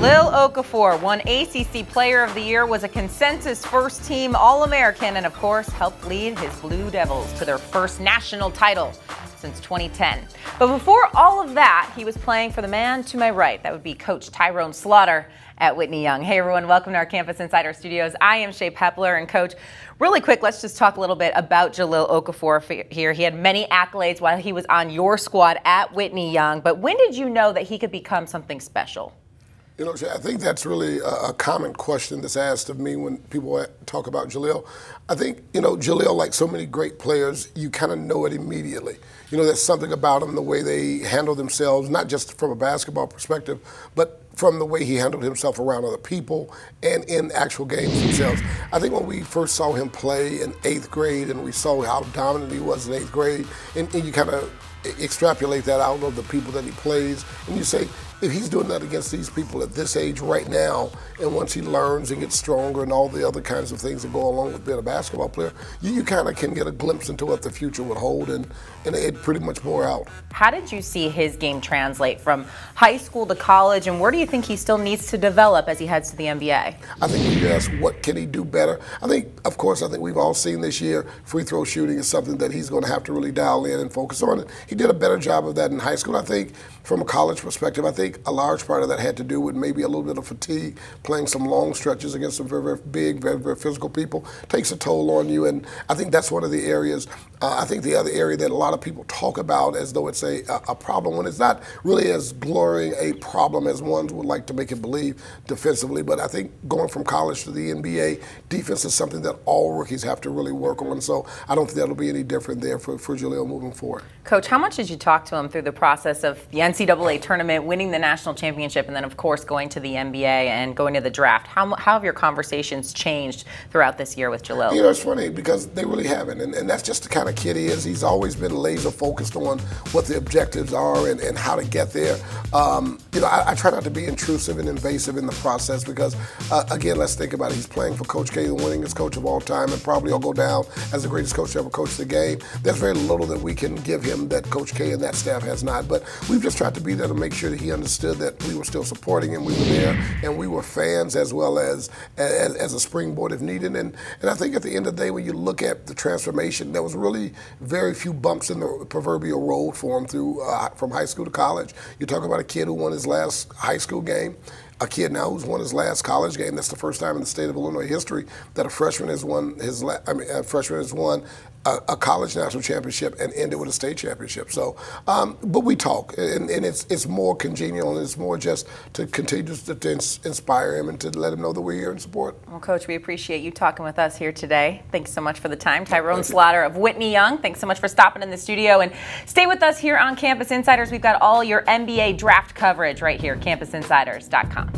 Jahlil Okafor won ACC Player of the Year, was a consensus first-team All-American, and of course helped lead his Blue Devils to their first national title since 2010. But before all of that, he was playing for the man to my right. That would be Coach Tyrone Slaughter at Whitney Young. Hey everyone, welcome to our Campus Insider studios. I am Shae Peppler, and Coach, really quick, let's just talk a little bit about Jahlil Okafor here. He had many accolades while he was on your squad at Whitney Young, but when did you know that he could become something special? You know, I think that's really a common question that's asked of me when people talk about Jahlil. I think, you know, Jahlil, like so many great players, you kind of know it immediately. You know, there's something about them, the way they handle themselves, not just from a basketball perspective, but from the way he handled himself around other people and in actual games themselves. I think when we first saw him play in 8th grade and we saw how dominant he was in 8th grade, and you kind of extrapolate that out of the people that he plays, and you say, if he's doing that against these people at this age right now, and once he learns and gets stronger and all the other kinds of things that go along with being a basketball player, you kind of can get a glimpse into what the future would hold, and it pretty much bore out. How did you see his game translate from high school to college, and where do you think he still needs to develop as he heads to the NBA? I think when you ask what can he do better, I think we've all seen this year free throw shooting is something that he's going to have to really dial in and focus on. He did a better job of that in high school. I think from a college perspective, I think a large part of that had to do with maybe a little bit of fatigue. Playing some long stretches against some very, very big, very, very physical people takes a toll on you, and I think that's one of the areas. I think the other area that a lot of people talk about as though it's a problem, when it's not really as glaring a problem as ones would like to make it believe defensively. But I think going from college to the NBA, defense is something that all rookies have to really work on. So I don't think that'll be any different there for Jahlil moving forward. Coach, how much did you talk to him through the process of the NCAA tournament, winning the national championship, and then of course going to the NBA and going to the draft? How have your conversations changed throughout this year with Jahlil? You know, it's funny because they really haven't, and that's just the kind of kid he is. He's always been laser focused on what the objectives are and how to get there. You know, I try not to be intrusive and invasive in the process because, again, let's think about it. He's playing for Coach K, the winningest coach of all time, and probably will go down as the greatest coach to ever coach the game. There's very little that we can give him that Coach K and that staff has not, but we've just tried to be there to make sure that he understood that we were still supporting him, we were there, and we were fans as well as a springboard if needed. And I think at the end of the day, when you look at the transformation, there was really very few bumps in the proverbial road for him through from high school to college. You're talking about a kid who won his last high school game, a kid now who's won his last college game. That's the first time in the state of Illinois history that a freshman has won a college national championship and ended with a state championship. So, but we talk, and it's more congenial, and it's more just to continue to inspire him and to let him know that we're here in support. Well, Coach, we appreciate you talking with us here today. Thanks so much for the time. Tyrone Slaughter of Whitney Young, thanks so much for stopping in the studio, and stay with us here on Campus Insiders. We've got all your NBA draft coverage right here, CampusInsiders.com.